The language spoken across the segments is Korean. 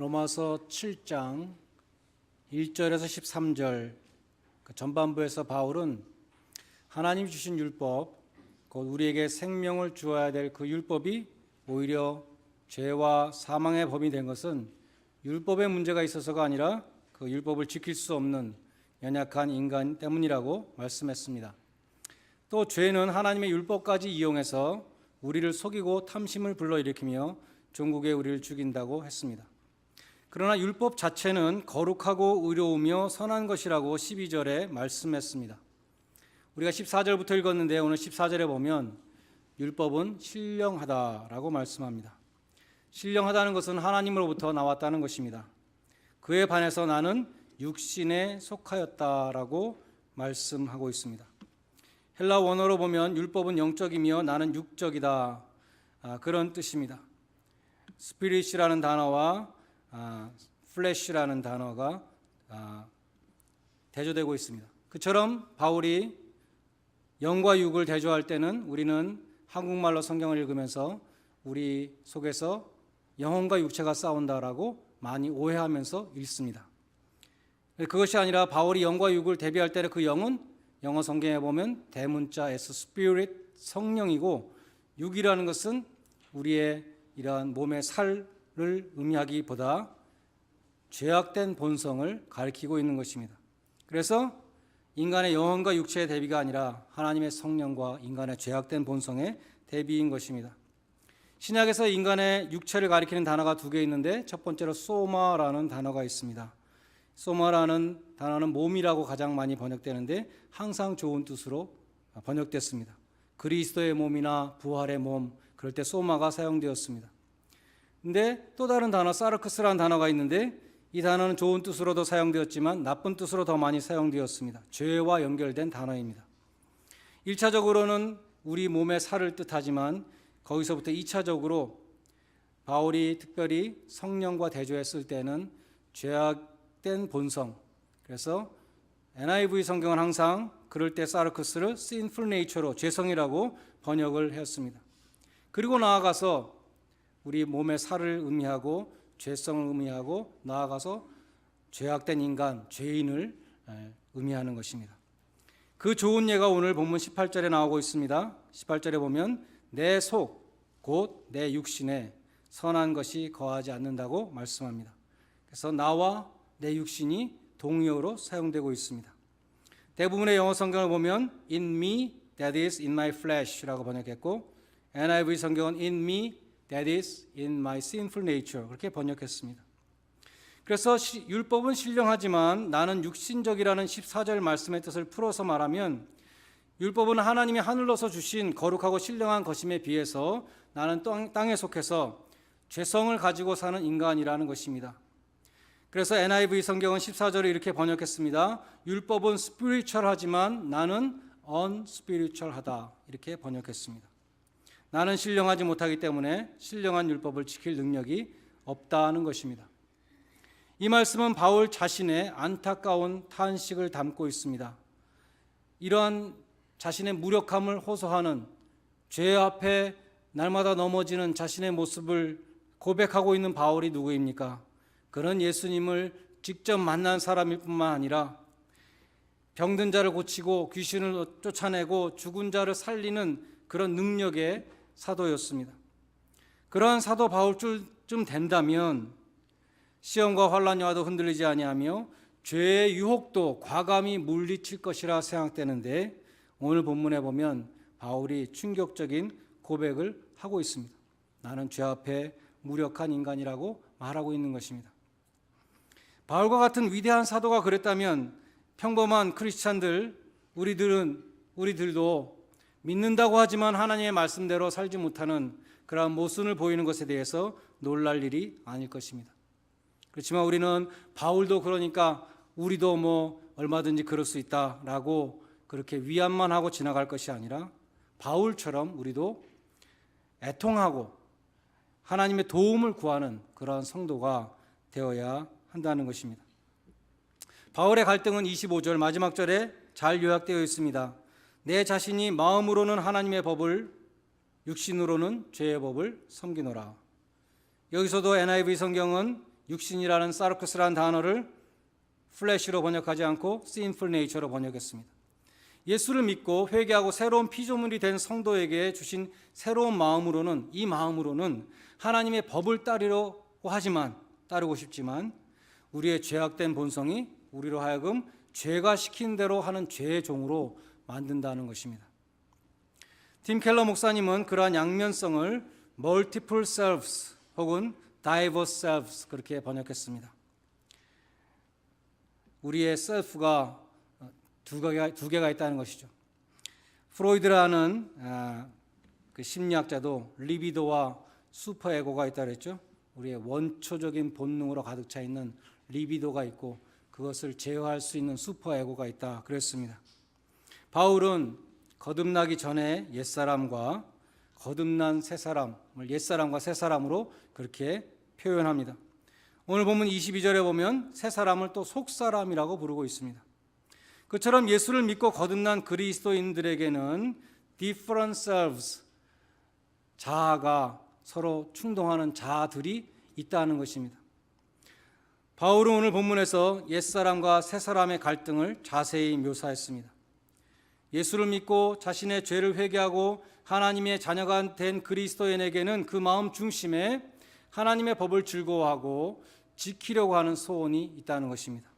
로마서 7장 1절에서 13절 그 전반부에서 바울은 하나님 주신 율법, 곧 우리에게 생명을 주어야 될 그 율법이 오히려 죄와 사망의 법이 된 것은 율법에 문제가 있어서가 아니라 그 율법을 지킬 수 없는 연약한 인간 때문이라고 말씀했습니다. 또 죄는 하나님의 율법까지 이용해서 우리를 속이고 탐심을 불러일으키며 종국에 우리를 죽인다고 했습니다. 그러나 율법 자체는 거룩하고 의로우며 선한 것이라고 12절에 말씀했습니다. 우리가 14절부터 읽었는데 오늘 14절에 보면 율법은 신령하다라고 말씀합니다. 신령하다는 것은 하나님으로부터 나왔다는 것입니다. 그에 반해서 나는 육신에 속하였다라고 말씀하고 있습니다. 헬라 원어로 보면 율법은 영적이며 나는 육적이다, 그런 뜻입니다. 스피릿이라는 단어와 플래시라는 단어가 대조되고 있습니다. 그처럼 바울이 영과 육을 대조할 때는 우리는 한국말로 성경을 읽으면서 우리 속에서 영혼과 육체가 싸운다라고 많이 오해하면서 읽습니다. 그것이 아니라 바울이 영과 육을 대비할 때는 그 영은 영어 성경에 보면 대문자 S Spirit 성령이고, 육이라는 것은 우리의 이러한 몸의 살을 의미하기보다 죄악된 본성을 가리키고 있는 것입니다. 그래서 인간의 영혼과 육체의 대비가 아니라 하나님의 성령과 인간의 죄악된 본성의 대비인 것입니다. 신약에서 인간의 육체를 가리키는 단어가 두 개 있는데 첫 번째로 소마라는 단어가 있습니다. 소마라는 단어는 몸이라고 가장 많이 번역되는데 항상 좋은 뜻으로 번역됐습니다. 그리스도의 몸이나 부활의 몸, 그럴 때 소마가 사용되었습니다. 근데 또 다른 단어 사르크스라는 단어가 있는데 이 단어는 좋은 뜻으로도 사용되었지만 나쁜 뜻으로 더 많이 사용되었습니다. 죄와 연결된 단어입니다. 1차적으로는 우리 몸의 살을 뜻하지만 거기서부터 2차적으로 바울이 특별히 성령과 대조했을 때는 죄악된 본성, 그래서 NIV 성경은 항상 그럴 때 사르크스를 sinful nature로 죄성이라고 번역을 했습니다. 그리고 나아가서 우리 몸의 살을 의미하고 죄성을 의미하고 나아가서 죄악된 인간, 죄인을 의미하는 것입니다. 그 좋은 예가 오늘 본문 18절에 나오고 있습니다. 18절에 보면 내 속, 곧 내 육신에 선한 것이 거하지 않는다고 말씀합니다. 그래서 나와 내 육신이 동의어로 사용되고 있습니다. 대부분의 영어 성경을 보면 in me, that is in my flesh라고 번역했고 NIV 성경은 in me, that is in my sinful nature 그렇게 번역했습니다. 그래서 율법은 신령하지만 나는 육신적이라는 14절 말씀의 뜻을 풀어서 말하면 율법은 하나님이 하늘로서 주신 거룩하고 신령한 것임에 비해서 나는 땅에 속해서 죄성을 가지고 사는 인간이라는 것입니다. 그래서 NIV 성경은 14절을 이렇게 번역했습니다. 율법은 스피리추얼하지만 나는 언스피리추얼하다 이렇게 번역했습니다. 나는 신령하지 못하기 때문에 신령한 율법을 지킬 능력이 없다는 것입니다. 이 말씀은 바울 자신의 안타까운 탄식을 담고 있습니다. 이러한 자신의 무력함을 호소하는, 죄 앞에 날마다 넘어지는 자신의 모습을 고백하고 있는 바울이 누구입니까? 그는 예수님을 직접 만난 사람일 뿐만 아니라 병든 자를 고치고 귀신을 쫓아내고 죽은 자를 살리는 그런 능력의 사도였습니다. 그러한 사도 바울쯤 된다면 시험과 환난이 와도 흔들리지 아니하며 죄의 유혹도 과감히 물리칠 것이라 생각되는데 오늘 본문에 보면 바울이 충격적인 고백을 하고 있습니다. 나는 죄 앞에 무력한 인간이라고 말하고 있는 것입니다. 바울과 같은 위대한 사도가 그랬다면 평범한 크리스찬들, 우리들도 믿는다고 하지만 하나님의 말씀대로 살지 못하는 그러한 모순을 보이는 것에 대해서 놀랄 일이 아닐 것입니다. 그렇지만 우리는 바울도 그러니까 우리도 얼마든지 그럴 수 있다라고 그렇게 위안만 하고 지나갈 것이 아니라 바울처럼 우리도 애통하고 하나님의 도움을 구하는 그러한 성도가 되어야 한다는 것입니다. 바울의 갈등은 25절 마지막 절에 잘 요약되어 있습니다. 내 자신이 마음으로는 하나님의 법을, 육신으로는 죄의 법을 섬기노라. 여기서도 NIV 성경은 육신이라는 사르크스라는 단어를 플래시로 번역하지 않고 sinful nature로 번역했습니다. 예수를 믿고 회개하고 새로운 피조물이 된 성도에게 주신 새로운 마음으로는, 이 마음으로는 하나님의 법을 따르고 싶지만 우리의 죄악된 본성이 우리로 하여금 죄가 시킨 대로 하는 죄의 종으로 만든다는 것입니다. 팀 켈러 목사님은 그러한 양면성을 multiple selves 혹은 diverse selves 그렇게 번역했습니다. 우리의 셀프가 두 개가 있다는 것이죠. 프로이드라는 그 심리학자도 리비도와 슈퍼에고가 있다 그랬죠. 우리의 원초적인 본능으로 가득 차 있는 리비도가 있고 그것을 제어할 수 있는 슈퍼에고가 있다 그랬습니다. 바울은 거듭나기 전에 옛사람과 거듭난 새사람을 옛사람과 새사람으로 그렇게 표현합니다. 오늘 본문 22절에 보면 새사람을 또 속사람이라고 부르고 있습니다. 그처럼 예수를 믿고 거듭난 그리스도인들에게는 different selves, 자아가 서로 충동하는 자아들이 있다는 것입니다. 바울은 오늘 본문에서 옛사람과 새사람의 갈등을 자세히 묘사했습니다. 예수를 믿고 자신의 죄를 회개하고 하나님의 자녀가 된 그리스도인에게는 그 마음 중심에 하나님의 법을 즐거워하고 지키려고 하는 소원이 있다는 것입니다.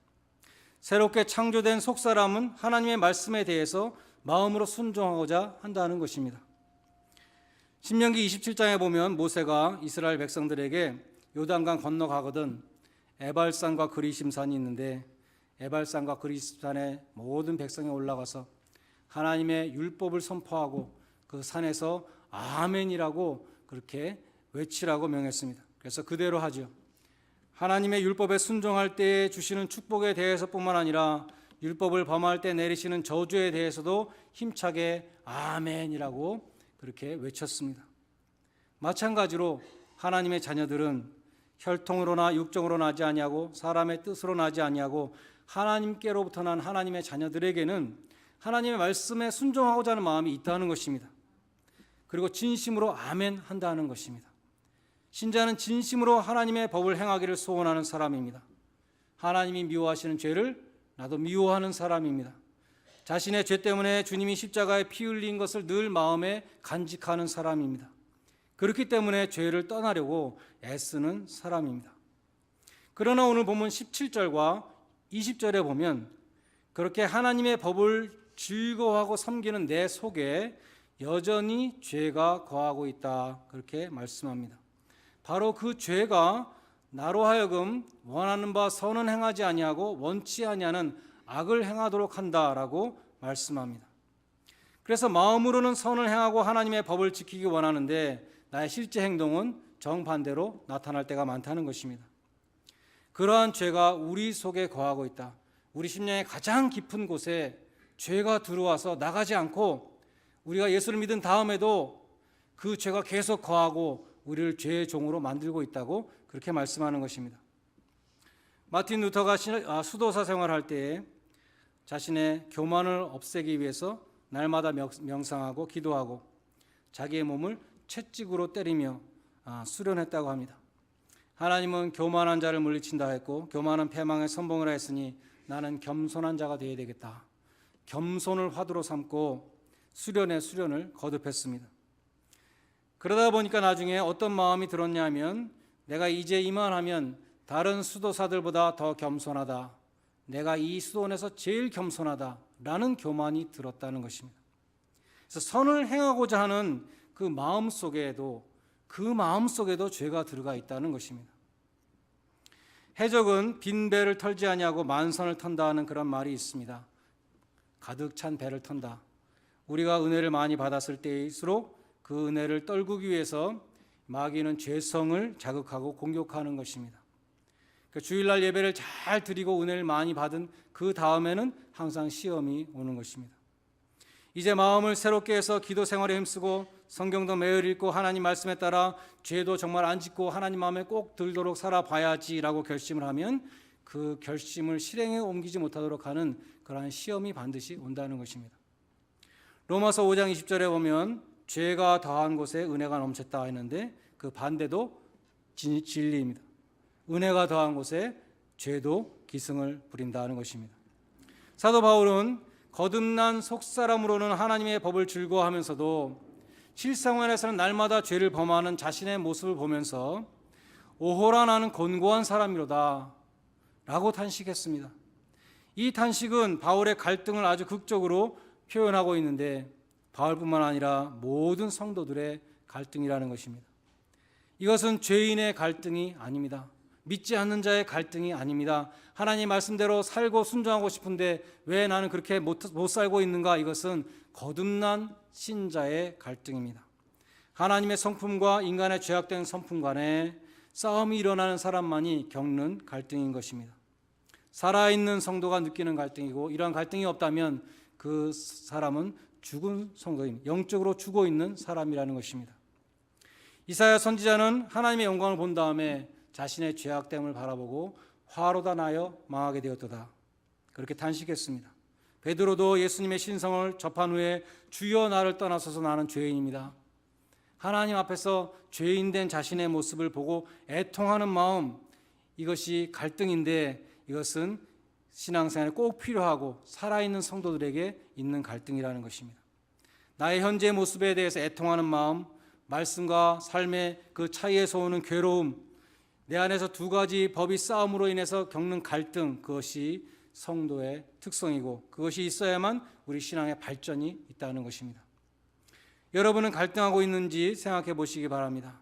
새롭게 창조된 속사람은 하나님의 말씀에 대해서 마음으로 순종하고자 한다는 것입니다. 신명기 27장에 보면 모세가 이스라엘 백성들에게 요단강 건너가거든 에발산과 그리심산이 있는데 에발산과 그리심산에 모든 백성이 올라가서 하나님의 율법을 선포하고 그 산에서 아멘이라고 그렇게 외치라고 명했습니다. 그래서 그대로 하죠. 하나님의 율법에 순종할 때 주시는 축복에 대해서뿐만 아니라 율법을 범할 때 내리시는 저주에 대해서도 힘차게 아멘이라고 그렇게 외쳤습니다. 마찬가지로 하나님의 자녀들은 혈통으로나 육정으로 나지 아니하고 사람의 뜻으로 나지 아니하고 하나님께로부터 난 하나님의 자녀들에게는 하나님의 말씀에 순종하고자 하는 마음이 있다는 것입니다. 그리고 진심으로 아멘 한다는 것입니다. 신자는 진심으로 하나님의 법을 행하기를 소원하는 사람입니다. 하나님이 미워하시는 죄를 나도 미워하는 사람입니다. 자신의 죄 때문에 주님이 십자가에 피 흘린 것을 늘 마음에 간직하는 사람입니다. 그렇기 때문에 죄를 떠나려고 애쓰는 사람입니다. 그러나 오늘 본문 17절과 20절에 보면 그렇게 하나님의 법을 즐거워하고 섬기는 내 속에 여전히 죄가 거하고 있다 그렇게 말씀합니다. 바로 그 죄가 나로 하여금 원하는 바 선은 행하지 아니하고 원치 아니하는 악을 행하도록 한다라고 말씀합니다. 그래서 마음으로는 선을 행하고 하나님의 법을 지키기 원하는데 나의 실제 행동은 정반대로 나타날 때가 많다는 것입니다. 그러한 죄가 우리 속에 거하고 있다. 우리 심령의 가장 깊은 곳에 죄가 들어와서 나가지 않고 우리가 예수를 믿은 다음에도 그 죄가 계속 거하고 우리를 죄의 종으로 만들고 있다고 그렇게 말씀하는 것입니다. 마틴 루터가 수도사 생활할 때에 자신의 교만을 없애기 위해서 날마다 명상하고 기도하고 자기의 몸을 채찍으로 때리며 수련했다고 합니다. 하나님은 교만한 자를 물리친다 했고 교만은 패망의 선봉이라 했으니 나는 겸손한 자가 되어야 되겠다. 겸손을 화두로 삼고 수련의 수련을 거듭했습니다. 그러다 보니까 나중에 어떤 마음이 들었냐 하면 내가 이제 이만하면 다른 수도사들보다 더 겸손하다. 내가 이 수도원에서 제일 겸손하다 라는 교만이 들었다는 것입니다. 그래서 선을 행하고자 하는 그 마음 속에도 죄가 들어가 있다는 것입니다. 해적은 빈 배를 털지 아니하고 만선을 턴다 하는 그런 말이 있습니다. 가득 찬 배를 턴다. 우리가 은혜를 많이 받았을 때일수록 그 은혜를 떨구기 위해서 마귀는 죄성을 자극하고 공격하는 것입니다. 주일날 예배를 잘 드리고 은혜를 많이 받은 그 다음에는 항상 시험이 오는 것입니다. 이제 마음을 새롭게 해서 기도 생활에 힘쓰고 성경도 매일 읽고 하나님 말씀에 따라 죄도 정말 안 짓고 하나님 마음에 꼭 들도록 살아봐야지라고 결심을 하면 그 결심을 실행에 옮기지 못하도록 하는 그러한 시험이 반드시 온다는 것입니다. 로마서 5장 20절에 보면 죄가 더한 곳에 은혜가 넘쳤다 했는데 그 반대도 진리입니다. 은혜가 더한 곳에 죄도 기승을 부린다는 것입니다. 사도 바울은 거듭난 속사람으로는 하나님의 법을 즐거워하면서도 실생활에서는 날마다 죄를 범하는 자신의 모습을 보면서 오호라 나는 곤고한 사람이로다 라고 탄식했습니다. 이 탄식은 바울의 갈등을 아주 극적으로 표현하고 있는데 바울뿐만 아니라 모든 성도들의 갈등이라는 것입니다. 이것은 죄인의 갈등이 아닙니다. 믿지 않는 자의 갈등이 아닙니다. 하나님 말씀대로 살고 순종하고 싶은데 왜 나는 그렇게 못 살고 있는가? 이것은 거듭난 신자의 갈등입니다. 하나님의 성품과 인간의 죄악된 성품 간에 싸움이 일어나는 사람만이 겪는 갈등인 것입니다. 살아있는 성도가 느끼는 갈등이고, 이러한 갈등이 없다면 그 사람은 죽은 성도입니다. 영적으로 죽어 있는 사람이라는 것입니다. 이사야 선지자는 하나님의 영광을 본 다음에 자신의 죄악됨을 바라보고 화로다 나여 망하게 되었도다 그렇게 탄식했습니다. 베드로도 예수님의 신성을 접한 후에 주여 나를 떠나소서 나는 죄인입니다. 하나님 앞에서 죄인된 자신의 모습을 보고 애통하는 마음, 이것이 갈등인데 이것은 신앙생활에 꼭 필요하고 살아있는 성도들에게 있는 갈등이라는 것입니다. 나의 현재 모습에 대해서 애통하는 마음, 말씀과 삶의 그 차이에서 오는 괴로움, 내 안에서 두 가지 법이 싸움으로 인해서 겪는 갈등, 그것이 성도의 특성이고 그것이 있어야만 우리 신앙의 발전이 있다는 것입니다. 여러분은 갈등하고 있는지 생각해 보시기 바랍니다.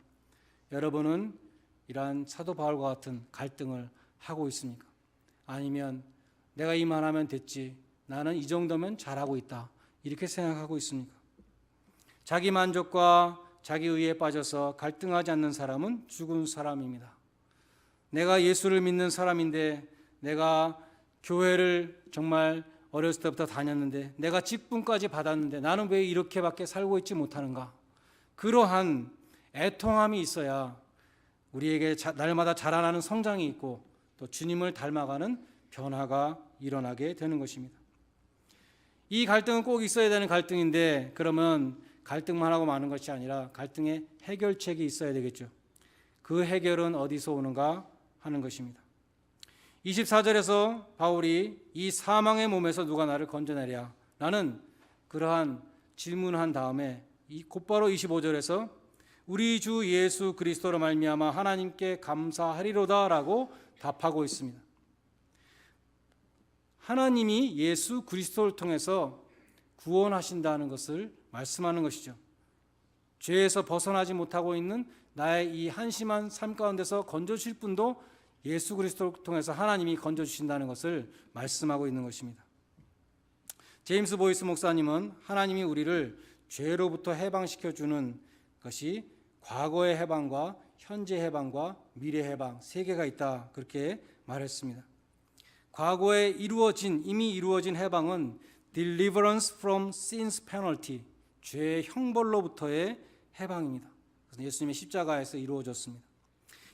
여러분은 이러한 사도 바울과 같은 갈등을 하고 있습니까? 아니면 내가 이만하면 됐지, 나는 이 정도면 잘하고 있다, 이렇게 생각하고 있습니까? 자기 만족과 자기 의에 빠져서 갈등하지 않는 사람은 죽은 사람입니다. 내가 예수를 믿는 사람인데, 내가 교회를 정말 어렸을 때부터 다녔는데, 내가 직분까지 받았는데 나는 왜 이렇게밖에 살고 있지 못하는가? 그러한 애통함이 있어야 우리에게 날마다 자라나는 성장이 있고 또 주님을 닮아가는 변화가 일어나게 되는 것입니다. 이 갈등은 꼭 있어야 되는 갈등인데, 그러면 갈등만 하고 마는 것이 아니라 갈등의 해결책이 있어야 되겠죠. 그 해결은 어디서 오는가 하는 것입니다. 24절에서 바울이 이 사망의 몸에서 누가 나를 건져내랴, 나는 그러한 질문한 다음에 곧바로 25절에서 우리 주 예수 그리스도로 말미암아 하나님께 감사하리로다라고 답하고 있습니다. 하나님이 예수 그리스도를 통해서 구원하신다는 것을 말씀하는 것이죠. 죄에서 벗어나지 못하고 있는 나의 이 한심한 삶 가운데서 건져주실 분도 예수 그리스도를 통해서 하나님이 건져주신다는 것을 말씀하고 있는 것입니다. 제임스 보이스 목사님은 하나님이 우리를 죄로부터 해방시켜주는 것이 과거의 해방과 현재 해방과 미래 해방 세 개가 있다, 그렇게 말했습니다. 과거에 이미 이루어진 해방은 deliverance from sin's penalty, 죄의 형벌로부터의 해방입니다. 그래서 예수님의 십자가에서 이루어졌습니다.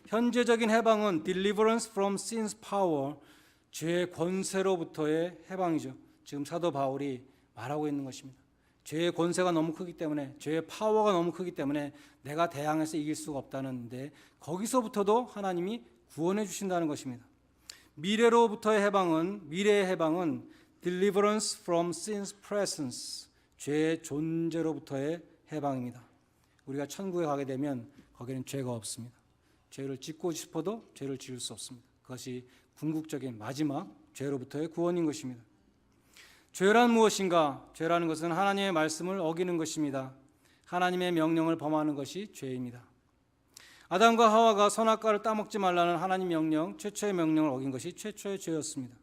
현재적인 해방은 deliverance from sin's power, 죄의 권세로부터의 해방이죠. 지금 사도 바울이 말하고 있는 것입니다. 죄의 권세가 너무 크기 때문에, 죄의 파워가 너무 크기 때문에 내가 대항해서 이길 수가 없다는데, 거기서부터도 하나님이 구원해 주신다는 것입니다. 미래의 해방은 deliverance from sin's presence, 죄의 존재로부터의 해방입니다. 우리가 천국에 가게 되면 거기는 죄가 없습니다. 죄를 짓고 싶어도 죄를 지을 수 없습니다. 그것이 궁극적인 마지막 죄로부터의 구원인 것입니다. 죄란 무엇인가? 죄라는 것은 하나님의 말씀을 어기는 것입니다. 하나님의 명령을 범하는 것이 죄입니다. 아담과 하와가 선악과를 따먹지 말라는 하나님 명령, 최초의 명령을 어긴 것이 최초의 죄였습니다.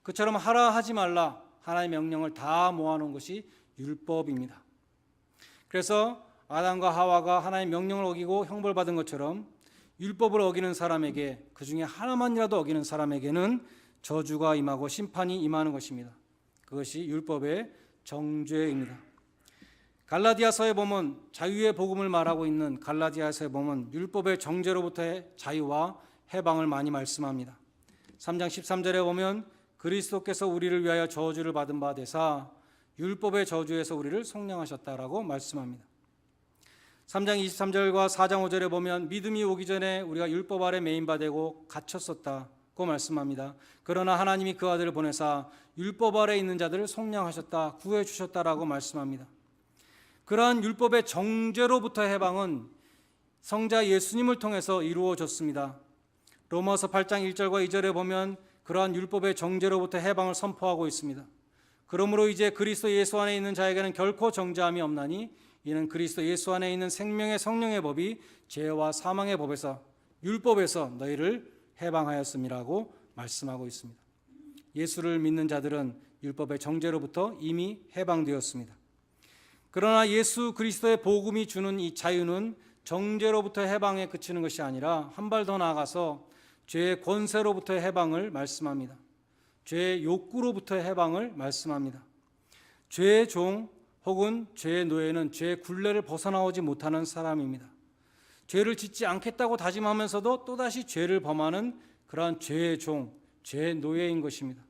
그처럼 하라 하지 말라, 하나님의 명령을 다 모아놓은 것이 율법입니다. 그래서 아담과 하와가 하나님의 명령을 어기고 형벌받은 것처럼 율법을 어기는 사람에게, 그 중에 하나만이라도 어기는 사람에게는 저주가 임하고 심판이 임하는 것입니다. 그것이 율법의 정죄입니다. 갈라디아서에 보면, 자유의 복음을 말하고 있는 갈라디아서에 보면 율법의 정죄로부터의 자유와 해방을 많이 말씀합니다. 3장 13절에 보면 그리스도께서 우리를 위하여 저주를 받은 바 되사 율법의 저주에서 우리를 속량하셨다라고 말씀합니다. 3장 23절과 4장 5절에 보면 믿음이 오기 전에 우리가 율법 아래 매인바 되고 갇혔었다고 말씀합니다. 그러나 하나님이 그 아들을 보내사 율법 아래 있는 자들을 속량하셨다, 구해 주셨다라고 말씀합니다. 그러한 율법의 정죄로부터 해방은 성자 예수님을 통해서 이루어졌습니다. 로마서 8장 1절과 2절에 보면 그러한 율법의 정죄로부터 해방을 선포하고 있습니다. 그러므로 이제 그리스도 예수 안에 있는 자에게는 결코 정죄함이 없나니 이는 그리스도 예수 안에 있는 생명의 성령의 법이 죄와 사망의 법에서 율법에서 너희를 해방하였음이라고 말씀하고 있습니다. 예수를 믿는 자들은 율법의 정죄로부터 이미 해방되었습니다. 그러나 예수 그리스도의 복음이 주는 이 자유는 정죄로부터 해방에 그치는 것이 아니라 한 발 더 나아가서 죄의 권세로부터의 해방을 말씀합니다. 죄의 욕구로부터의 해방을 말씀합니다. 죄의 종 혹은 죄의 노예는 죄의 굴레를 벗어나오지 못하는 사람입니다. 죄를 짓지 않겠다고 다짐하면서도 또다시 죄를 범하는 그러한 죄의 종, 죄의 노예인 것입니다.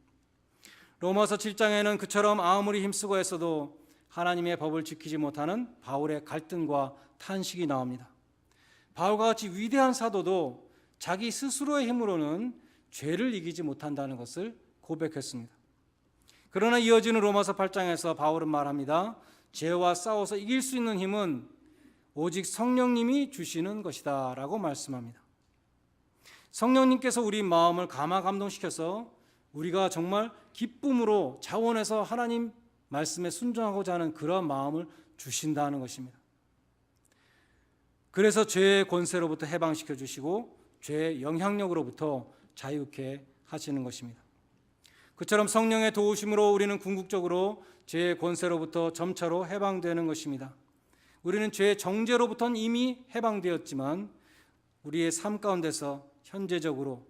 로마서 7장에는 그처럼 아무리 힘쓰고 했어도 하나님의 법을 지키지 못하는 바울의 갈등과 탄식이 나옵니다. 바울과 같이 위대한 사도도 자기 스스로의 힘으로는 죄를 이기지 못한다는 것을 고백했습니다. 그러나 이어지는 로마서 8장에서 바울은 말합니다. 죄와 싸워서 이길 수 있는 힘은 오직 성령님이 주시는 것이다 라고 말씀합니다. 성령님께서 우리 마음을 감화감동시켜서 우리가 정말 기쁨으로 자원해서 하나님 말씀에 순종하고자 하는 그런 마음을 주신다는 것입니다. 그래서 죄의 권세로부터 해방시켜 주시고 죄의 영향력으로부터 자유케 하시는 것입니다. 그처럼 성령의 도우심으로 우리는 궁극적으로 죄의 권세로부터 점차로 해방되는 것입니다. 우리는 죄의 정죄로부터는 이미 해방되었지만 우리의 삶 가운데서 현재적으로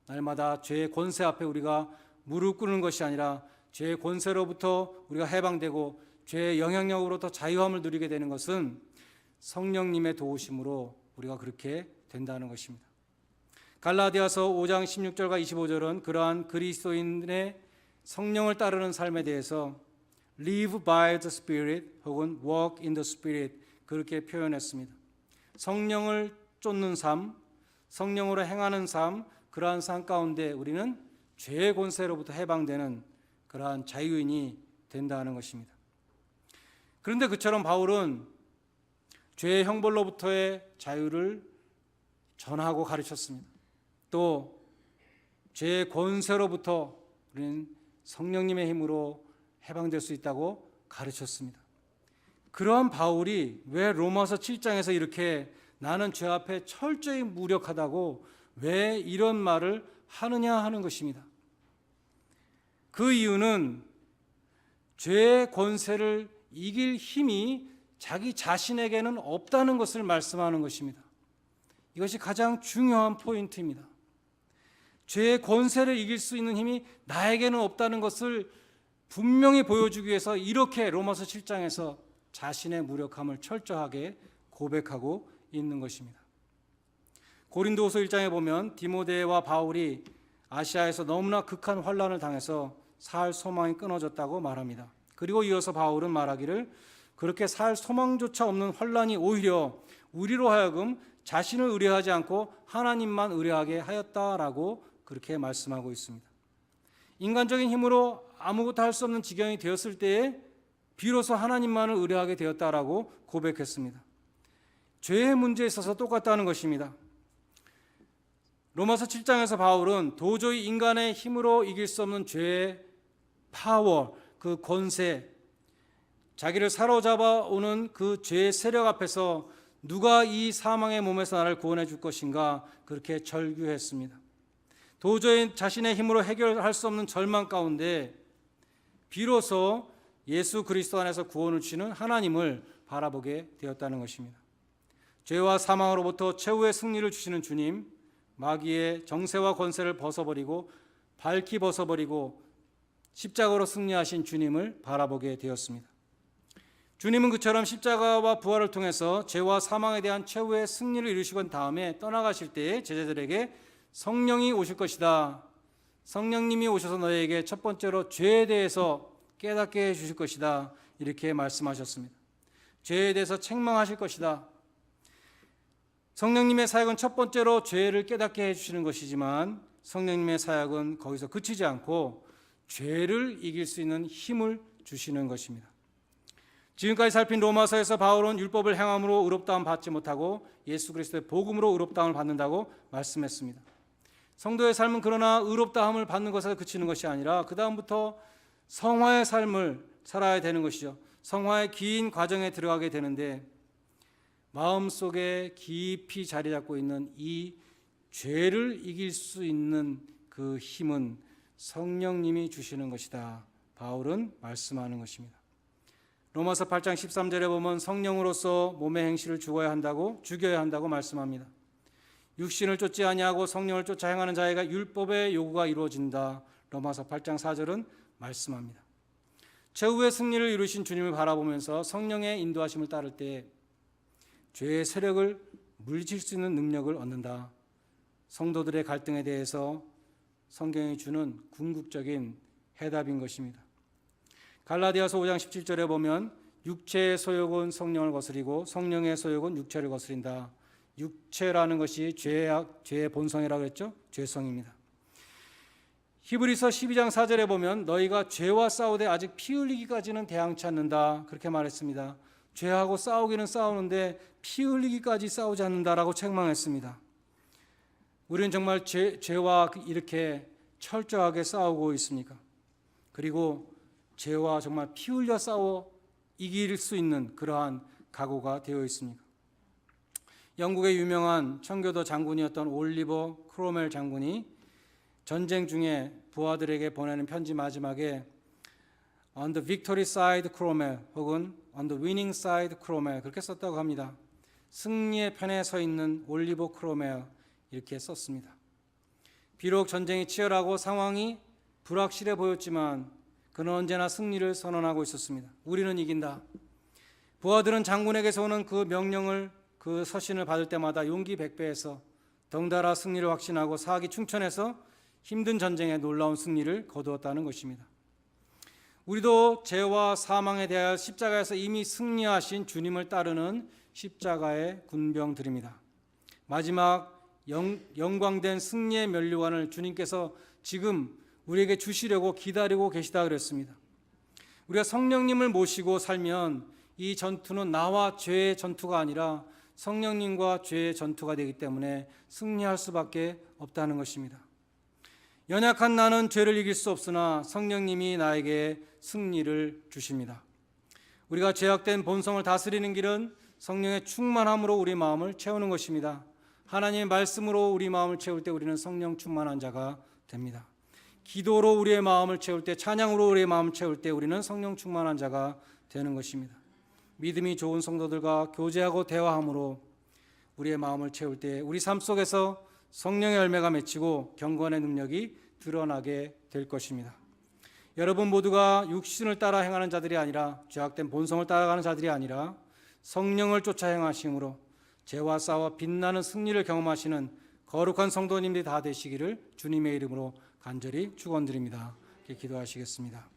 날마다 죄의 권세 앞에 우리가 무릎 꿇는 것이 아니라 죄의 권세로부터 우리가 해방되고 죄의 영향력으로부터 자유함을 누리게 되는 것은 성령님의 도우심으로 우리가 그렇게 된다는 것입니다. 갈라디아서 5장 16절과 25절은 그러한 그리스도인의 성령을 따르는 삶에 대해서 live by the Spirit 혹은 walk in the Spirit 그렇게 표현했습니다. 성령을 쫓는 삶, 성령으로 행하는 삶, 그러한 삶 가운데 우리는 죄의 권세로부터 해방되는 그러한 자유인이 된다는 것입니다. 그런데 그처럼 바울은 죄의 형벌로부터의 자유를 전하고 가르쳤습니다. 또 죄의 권세로부터 우리는 성령님의 힘으로 해방될 수 있다고 가르쳤습니다. 그러한 바울이 왜 로마서 7장에서 이렇게 나는 죄 앞에 철저히 무력하다고 왜 이런 말을 하느냐 하는 것입니다. 그 이유는 죄의 권세를 이길 힘이 자기 자신에게는 없다는 것을 말씀하는 것입니다. 이것이 가장 중요한 포인트입니다. 죄의 권세를 이길 수 있는 힘이 나에게는 없다는 것을 분명히 보여주기 위해서 이렇게 로마서 7장에서 자신의 무력함을 철저하게 고백하고 있는 것입니다. 고린도후서 1장에 보면 디모데와 바울이 아시아에서 너무나 극한 환난을 당해서 살 소망이 끊어졌다고 말합니다. 그리고 이어서 바울은 말하기를 그렇게 살 소망조차 없는 환난이 오히려 우리로 하여금 자신을 의뢰하지 않고 하나님만 의뢰하게 하였다라고 그렇게 말씀하고 있습니다. 인간적인 힘으로 아무것도 할 수 없는 지경이 되었을 때에 비로소 하나님만을 의뢰하게 되었다라고 고백했습니다. 죄의 문제에 있어서 똑같다는 것입니다. 로마서 7장에서 바울은 도저히 인간의 힘으로 이길 수 없는 죄의 파워, 그 권세, 자기를 사로잡아 오는 그 죄의 세력 앞에서 누가 이 사망의 몸에서 나를 구원해 줄 것인가 그렇게 절규했습니다. 도저히 자신의 힘으로 해결할 수 없는 절망 가운데 비로소 예수 그리스도 안에서 구원을 주시는 하나님을 바라보게 되었다는 것입니다. 죄와 사망으로부터 최후의 승리를 주시는 주님, 마귀의 정세와 권세를 벗어버리고 밝히 벗어버리고 십자가로 승리하신 주님을 바라보게 되었습니다. 주님은 그처럼 십자가와 부활을 통해서 죄와 사망에 대한 최후의 승리를 이루시고 다음에 떠나가실 때에 제자들에게 성령이 오실 것이다. 성령님이 오셔서 너희에게 첫 번째로 죄에 대해서 깨닫게 해주실 것이다. 이렇게 말씀하셨습니다. 죄에 대해서 책망하실 것이다. 성령님의 사역은 첫 번째로 죄를 깨닫게 해주시는 것이지만 성령님의 사역은 거기서 그치지 않고 죄를 이길 수 있는 힘을 주시는 것입니다. 지금까지 살핀 로마서에서 바울은 율법을 행함으로 의롭다함 받지 못하고 예수 그리스도의 복음으로 의롭다함을 받는다고 말씀했습니다. 성도의 삶은 그러나 의롭다함을 받는 것에 그치는 것이 아니라 그 다음부터 성화의 삶을 살아야 되는 것이죠. 성화의 긴 과정에 들어가게 되는데 마음속에 깊이 자리 잡고 있는 이 죄를 이길 수 있는 그 힘은 성령님이 주시는 것이다. 바울은 말씀하는 것입니다. 로마서 8장 13절에 보면 성령으로서 몸의 행실을 죽여야 한다고 말씀합니다. 육신을 쫓지 아니하고 성령을 쫓아 행하는 자에게 율법의 요구가 이루어진다. 로마서 8장 4절은 말씀합니다. 최후의 승리를 이루신 주님을 바라보면서 성령의 인도하심을 따를 때 죄의 세력을 물리칠 수 있는 능력을 얻는다. 성도들의 갈등에 대해서 성경이 주는 궁극적인 해답인 것입니다. 갈라디아서 5장 17절에 보면 육체의 소욕은 성령을 거스리고 성령의 소욕은 육체를 거스린다. 육체라는 것이 죄의 본성이라고 했죠. 죄성입니다. 히브리서 12장 4절에 보면 너희가 죄와 싸우되 아직 피 흘리기까지는 대항치 않는다. 그렇게 말했습니다. 죄하고 싸우기는 싸우는데 피 흘리기까지 싸우지 않는다라고 책망했습니다. 우리는 정말 죄와 이렇게 철저하게 싸우고 있습니까? 그리고 죄와 정말 피 흘려 싸워 이길 수 있는 그러한 각오가 되어 있습니까? 영국의 유명한 청교도 장군이었던 올리버 크로멜 장군이 전쟁 중에 부하들에게 보내는 편지 마지막에 On the victory side, Cromwell 혹은 On the winning side, Cromwell 그렇게 썼다고 합니다. 승리의 편에 서 있는 올리버 크로멜 이렇게 썼습니다. 비록 전쟁이 치열하고 상황이 불확실해 보였지만 그는 언제나 승리를 선언하고 있었습니다. 우리는 이긴다. 부하들은 장군에게서 오는 그 명령을 그 서신을 받을 때마다 용기 백배해서 덩달아 승리를 확신하고 사기 충천해서 힘든 전쟁에 놀라운 승리를 거두었다는 것입니다. 우리도 죄와 사망에 대하여 십자가에서 이미 승리하신 주님을 따르는 십자가의 군병들입니다. 마지막 영광된 승리의 면류관을 주님께서 지금 우리에게 주시려고 기다리고 계시다 그랬습니다. 우리가 성령님을 모시고 살면 이 전투는 나와 죄의 전투가 아니라 성령님과 죄의 전투가 되기 때문에 승리할 수밖에 없다는 것입니다. 연약한 나는 죄를 이길 수 없으나 성령님이 나에게 승리를 주십니다. 우리가 죄악된 본성을 다스리는 길은 성령의 충만함으로 우리 마음을 채우는 것입니다. 하나님의 말씀으로 우리 마음을 채울 때 우리는 성령 충만한 자가 됩니다. 기도로 우리의 마음을 채울 때, 찬양으로 우리의 마음을 채울 때 우리는 성령 충만한 자가 되는 것입니다. 믿음이 좋은 성도들과 교제하고 대화함으로 우리의 마음을 채울 때 우리 삶 속에서 성령의 열매가 맺히고 경건의 능력이 드러나게 될 것입니다. 여러분 모두가 육신을 따라 행하는 자들이 아니라 죄악된 본성을 따라가는 자들이 아니라 성령을 쫓아 행하심으로 죄와 싸워 빛나는 승리를 경험하시는 거룩한 성도님들이 다 되시기를 주님의 이름으로 간절히 축원드립니다. 기도하시겠습니다.